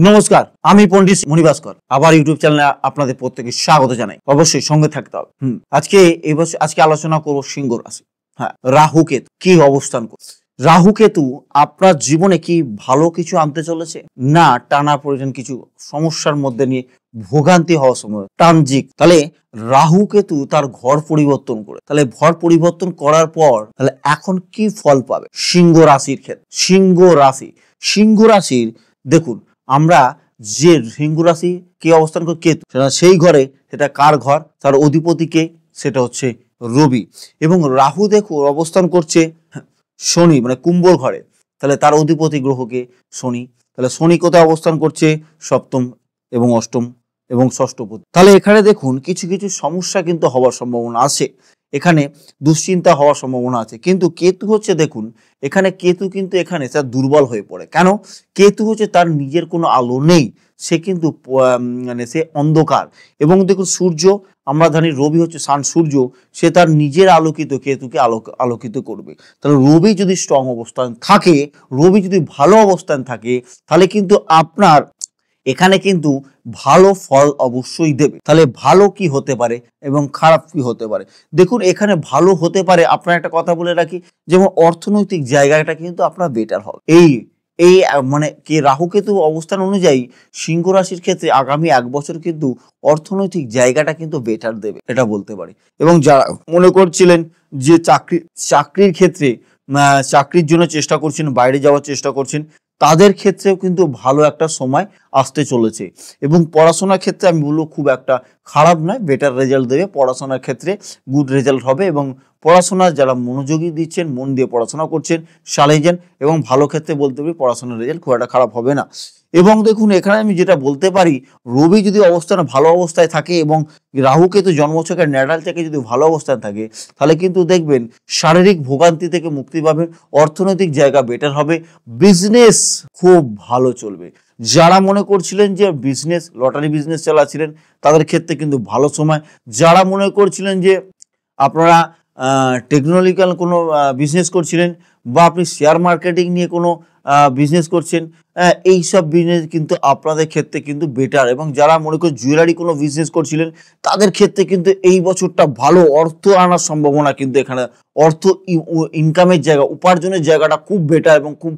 নমস্কার, আমি পণ্ডিত মণিভাস্কর আবার ইউটিউব চ্যানেলে আপনাদের প্রত্যেককে স্বাগত জানাই। অবশ্যই সঙ্গে থাকতে হবে। আজকে আলোচনা করব সিংহ রাশি। হ্যাঁ, রাহু কেতু কি অবস্থান করছে। রাহু কেতু আপনার জীবনে কি ভালো কিছু আনতে চলেছে, না টানা প্রয়োজন কিছু সমস্যার মধ্যে নিয়ে ভোগান্তি হওয়ার সময় ট্রানজিট। তাহলে রাহু কেতু তার ঘর পরিবর্তন করে, তাহলে ঘর পরিবর্তন করার পর তাহলে এখন কি ফল পাবে সিংহ রাশির ক্ষেত্রে। সিংহ রাশির দেখুন, আমরা যে সিংহ রাশি কে অবস্থান করে কেতু, সেই ঘরে সেটা কার ঘর, তার অধিপতি কে, সেটা হচ্ছে রবি। এবং রাহু দেখুন অবস্থান করছে শনি, মানে কুম্ভর ঘরে, তাহলে তার অধিপতি গ্রহকে শনি। তাহলে শনি কোথায় অবস্থান করছে, সপ্তম এবং অষ্টম এবং ষষ্ঠপতি। তাহলে এখানে দেখুন কিছু কিছু সমস্যা কিন্তু হওয়ার সম্ভাবনা আছে, এখানে দুশ্চিন্তা হওয়ার সম্ভাবনা আছে। কিন্তু কেতু হচ্ছে দেখুন, এখানে কেতু কিন্তু এখানে তার দুর্বল হয়ে পড়ে। কেন? কেতু হচ্ছে তার নিজের কোনো আলো নেই, সে কিন্তু মানে সে অন্ধকার। এবং দেখুন সূর্য, আমরা জানি রবি হচ্ছে সান সূর্য, সে তার নিজের আলোকিত কেতুকে আলোকিত করবে। তাহলে রবি যদি স্ট্রং অবস্থান থাকে, রবি যদি ভালো অবস্থান থাকে, তাহলে কিন্তু আপনার এখানে কিন্তু ভালো ফল অবশ্যই দেবে। তাহলে ভালো কি হতে পারে এবং খারাপ কি হতে পারে, দেখুন এখানে ভালো হতে পারে। আপনার একটা কথা বলে রাখি, যেমন অর্থনৈতিক জায়গাটা কিন্তু আপনার বেটার হবে। এই মানে কি রাহু কেতু অবস্থান অনুযায়ী সিংহ রাশির ক্ষেত্রে আগামী 1 বছর কিন্তু অর্থনৈতিক জায়গাটা কিন্তু বেটার দেবে, এটা বলতে পারি। এবং যারা মনে করছিলেন যে চাকরির ক্ষেত্রে চাকরির জন্য চেষ্টা করছেন, বাইরে যাওয়ার চেষ্টা করছেন, তাদের ক্ষেত্রেও কিন্তু ভালো একটা সময় আসতে চলেছে। এবং পড়াশোনার ক্ষেত্রে আমি বলবো খুব একটা খারাপ নয়, বেটার রেজাল্ট দেবে। পড়াশোনার ক্ষেত্রে গুড রেজাল্ট হবে এবং পড়াশোনা যারা মনোযোগী দিচ্ছেন, মন দিয়ে পড়াশোনা করছেন, চালিয়ে যান। এবং ভালো ক্ষেত্রে বলতে পারি পড়াশোনার রেজাল্ট খুব একটা খারাপ হবে না। এবং দেখুন এখানে আমি যেটা বলতে পারি, রবি যদি ভালো অবস্থায় থাকে এবং রাহু কেতু জন্মছকের ন্যাটাল থেকে যদি ভালো অবস্থায় থাকে, তাহলে কিন্তু দেখবেন শারীরিক ভোগান্তি থেকে মুক্তি পাবেন, অর্থনৈতিক জায়গা বেটার হবে, বিজনেস খুব ভালো চলবে। যারা মনে করছিলেন যে বিজনেস, লটারি বিজনেস চালাচ্ছিলেন, তাদের ক্ষেত্রে কিন্তু ভালো সময়। যারা মনে করছিলেন যে আপনারা টেকনোলজিক্যাল কোনো বিজনেস করছিলেন, বা আপনি শেয়ার মার্কেটিং নিয়ে কোনো বিজনেস করছেন, এইসব বিজনেস কিন্তু আপনাদের ক্ষেত্রে কিন্তু বেটার। এবং যারা মনে করেন জুয়েলারি কোনো বিজনেস করছিলেন, তাদের ক্ষেত্রে কিন্তু এই বছরটা ভালো অর্থ আনার সম্ভাবনা কিন্তু এখানে অর্থ ইনকামের জায়গা, উপার্জনের জায়গাটা খুব বেটার এবং খুব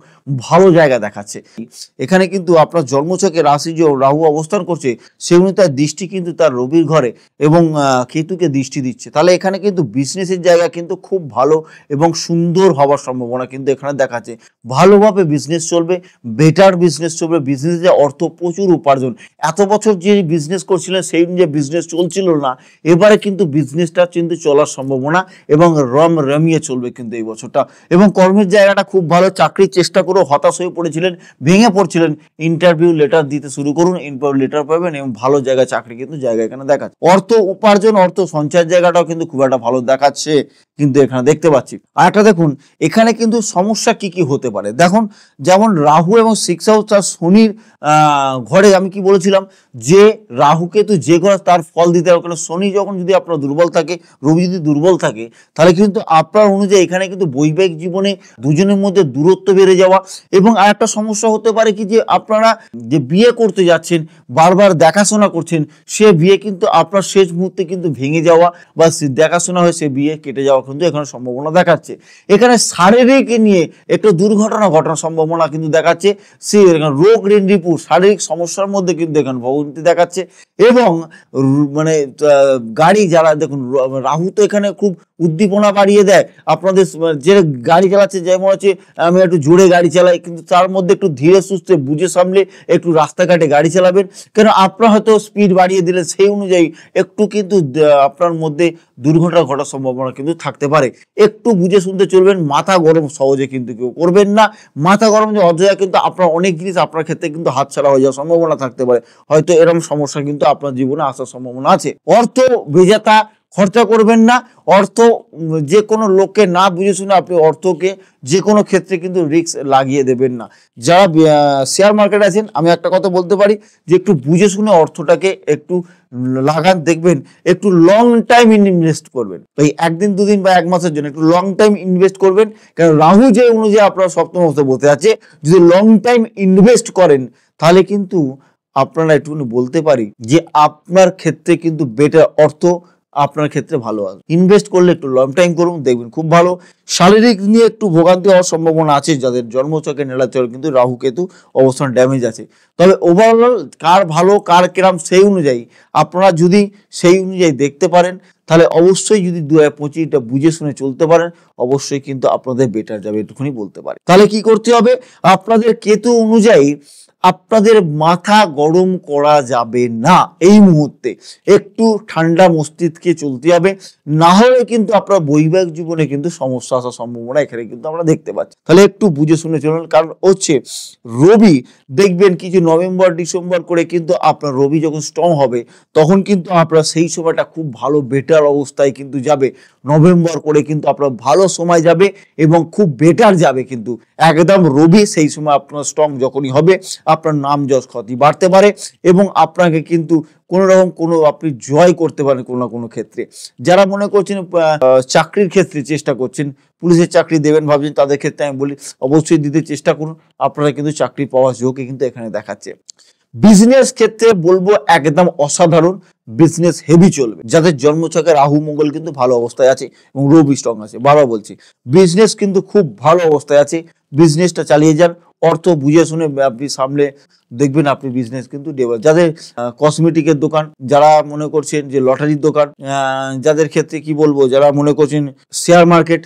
ভালো জায়গা দেখাচ্ছে। এখানে কিন্তু আপনার জন্মছকে রাশি যে রাহু অবস্থান করছে, সেগুলো তার দৃষ্টি কিন্তু তার রবির ঘরে এবং কেতুকে দৃষ্টি দিচ্ছে। তাহলে এখানে কিন্তু বিজনেসের জায়গা কিন্তু খুব ভালো এবং সুন্দর হওয়ার সম্ভাবনা কিন্তু এখানে দেখাচ্ছে। ভালোভাবে বিজনেস চলবে, বেটার বিজনেস চলবে, বিজনেসে অর্থ প্রচুর উপার্জন। এত বছর যে বিজনেস করছিলেন সেই যে বিজনেস চলছিল না, এবারে কিন্তু বিজনেসটা কিন্তু চলার সম্ভাবনা এবং রমিয়ে চলবে কিন্তু এই বছরটা। এবং কর্মের জায়গাটা খুব ভালো। চাকরির চেষ্টা করেও হতাশ হয়ে পড়েছিলেন, ভেঙে পড়ছিলেন, ইন্টারভিউ লেটার দিতে শুরু করুন, ইন্টারভিউ লেটার পাবেন এবং ভালো জায়গায় চাকরি কিন্তু জায়গা এখানে দেখাচ্ছে। অর্থ উপার্জন, অর্থ সঞ্চয়ের জায়গাটাও কিন্তু খুব একটা ভালো দেখাচ্ছে কিন্তু এখানে দেখতে পাচ্ছি। আর একটা দেখুন এখানে কিন্তু সমস্যা কি কি হতে পারে। দেখুন যেমন রাহু এবং 6 হাউস তার শনির ঘরে, আমি কি বলেছিলাম যে রাহু কেতু যে ঘর তার ফল দিতে হবে। কারণ শনি যখন যদি আপনার দুর্বল থাকে, রবি যদি দুর্বল থাকে, তাহলে কিন্তু আপনার অনুযায়ী এখানে কিন্তু বৈবাহিক জীবনে দুজনের মধ্যে দূরত্ব বেড়ে যাওয়া। এবং আর একটা সমস্যা হতে পারে কি, যে আপনারা যে বিয়ে করতে যাচ্ছেন, বারবার দেখাশোনা করছেন, সে বিয়ে কিন্তু আপনার শেষ মুহূর্তে কিন্তু ভেঙে যাওয়া বা দেখাশোনা হয়ে সে বিয়ে কেটে যাওয়া কিন্তু এখানে সম্ভাবনা দেখাচ্ছে। এখানে শারীরিক নিয়ে একটু দুর্ঘটনা ঘটার সম্ভাবনা কিন্তু দেখাচ্ছে। সে রোগ রিপুর শারীরিক সমস্যার মধ্যে কিন্তু এখানে ভোগান্তি দেখাচ্ছে। এবং মানে গাড়ি যারা, দেখুন রাহু তো এখানে খুব উদ্দীপনা বাড়িয়ে দেয়। আপনাদের যে গাড়ি চালাচ্ছে, যেমন হচ্ছে আমি একটু জোরে গাড়ি চালাই, কিন্তু তার মধ্যে একটু ধীরে সুস্থে বুঝে সামলে একটু রাস্তাঘাটে গাড়ি চালাবেন। কেন আপনার হয়তো স্পিড বাড়িয়ে দিলে সেই অনুযায়ী একটু কিন্তু আপনার মধ্যে দুর্ঘটনা ঘটার সম্ভাবনা কিন্তু থাকতে পারে। একটু বুঝে শুনতে চলবেন, মাথা গরম সহজে কিন্তু কেউ করবেন না। মাথা গরম যে অযথা কিন্তু আপনার অনেক জিনিস আপনার ক্ষেত্রে কিন্তু হাতছাড়া হয়ে যাওয়ার সম্ভাবনা থাকতে পারে। হয়তো এরকম সমস্যা কিন্তু আপনার জীবনে আসার সম্ভাবনা আছে। অর্থ বেজাতা খরচা করবেন না। অর্থ যে কোনো লোককে না বুঝে শুনে আপনি অর্থকে যে কোনো ক্ষেত্রে কিন্তু রিস্ক লাগিয়ে দেবেন না। যারা শেয়ার মার্কেটে আছেন, আমি একটা কথা বলতে পারি যে একটু বুঝে শুনে অর্থটাকে একটু লাগান, দেখবেন একটু লং টাইম ইনভেস্ট করবেন। এই 1 দিন 2 দিন বা 1 মাসের জন্য একটু লং টাইম ইনভেস্ট করবেন। কারণ রাহু যে অনুযায়ী আপনার সপ্তম অবস্থায় বসে আছে, যদি লং টাইম ইনভেস্ট করেন তাহলে কিন্তু আপনারা একটু বলতে পারি যে আপনার ক্ষেত্রে কিন্তু বেটার অর্থ আপনার ক্ষেত্রে ভালো হবে। ইনভেস্ট করলে একটু লং টাইম করুন, দেখবেন খুব ভালো। শারীরিক নিয়ে একটু ভোগান্তি হওয়ার সম্ভাবনা আছে যাদের জন্মছকে নীলাচল কিন্তু রাহু কেতু অবস্থান ড্যামেজ আছে। তবে ওভারঅল কার ভালো কার কেরাম সেই অনুযায়ী আপনারা যদি সেই অনুযায়ী দেখতে পারেন তাহলে অবশ্যই যদি 2025টা বুঝে শুনে চলতে পারেন অবশ্যই কিন্তু আপনাদের বেটার যাবে, এটুকুনি বলতে পারি। তাহলে কি করতে হবে, আপনাদের কেতু অনুযায়ী আপনাদের মাথা গরম করা যাবে না, এই মুহূর্তে একটু ঠান্ডা মস্তিষ্কে চলতে হবে, না হলে কিন্তু আপনার বৈবাহিক জীবনে কিন্তু সমস্যা আসার সম্ভাবনা এখানে কিন্তু আমরা দেখতে পাচ্ছি। তাহলে একটু বুঝে শুনে চলুন, কারণ হচ্ছে রবি দেখবেন কিছু নভেম্বর ডিসেম্বর করে কিন্তু আপনার রবি যখন স্ট্রং হবে তখন কিন্তু আপনার সেই সময়টা খুব ভালো বেটার অবস্থায় কিন্তু যাবে। নভেম্বর করে কিন্তু আপনার ভালো সময় যাবে এবং খুব বেটার যাবে কিন্তু একদম রবি সেই সময় আপনার স্ট্রং যখনই হবে আপনার নাম যশ খ্যাতি বাড়তে পারে এবং আপনাকে কিন্তু কোনো রকম কোনো আপনি জয় করতে পারেন কোনো না কোনো ক্ষেত্রে। যারা মনে করছেন চাকরির ক্ষেত্রে চেষ্টা করছেন, পুলিশের চাকরি দেবেন ভাবছেন, তাদের ক্ষেত্রে আমি বলি অবশ্যই দিতে চেষ্টা করুন, আপনারা কিন্তু চাকরি পাওয়ার যোগই কিন্তু এখানে দেখাচ্ছে। বিজনেস ক্ষেত্রে বলবো একদম অসাধারণ, বিজনেস হেভি চলবে। যাদের জন্মছকে রাহু মঙ্গল কিন্তু ভালো অবস্থায় আছে এবং রবি স্ট্রং আছে, বারবার বলছি বিজনেস কিন্তু খুব ভালো অবস্থায় আছে, বিজনেসটা চালিয়ে যান, অর্থ বুঝে শুনে আপনি সামলে দেখবেন আপনি বিজনেস কিন্তু ডেভেলপ। যাদের কসমেটিকের দোকান, যারা মনে করছেন যে লটারির দোকান, যাদের ক্ষেত্রে কি বলবো, যারা মনে করছেন শেয়ার মার্কেট,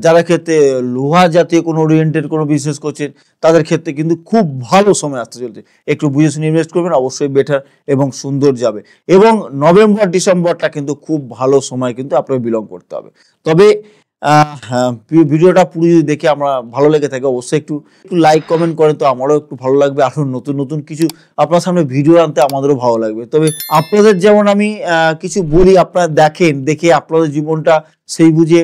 যারা ক্ষেত্রে লোহা জাতীয় কোনো ওরিয়েন্টেড কোনো বিজনেস করছেন তাদের ক্ষেত্রে কিন্তু খুব ভালো সময় আসতে চলছে। একটু বুঝে শুনে ইনভেস্ট করবেন, অবশ্যই বেটার এবং সুন্দর যাবে। এবং নভেম্বর ডিসেম্বরটা কিন্তু খুব ভালো সময় কিন্তু আপনাকে বিলং করতে হবে। তবে ভিডিওটা পুরো যদি দেখে আমরা ভালো লেগে থাকে অবশ্যই একটু লাইক কমেন্ট করেন, তো আমারও একটু ভালো লাগবে, আরো নতুন নতুন কিছু আপনার সামনে ভিডিও আনতে আমাদেরও ভালো লাগবে। তবে আপনাদের যেমন আমি কিছু বলি আপনারা দেখেন, দেখে আপনাদের জীবনটা সেই বুঝে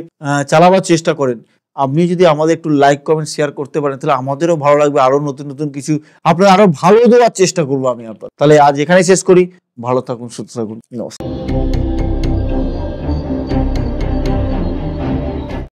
চালাবার চেষ্টা করেন। আপনি যদি আমাদের একটু লাইক কমেন্ট শেয়ার করতে পারেন তাহলে আমাদেরও ভালো লাগবে, আরো নতুন নতুন কিছু আপনারা আরো ভালো দেওয়ার চেষ্টা করবো আমি আপনার। তাহলে আজ এখানেই শেষ করি, ভালো থাকুন, সুস্থ থাকুন, নমস্কার।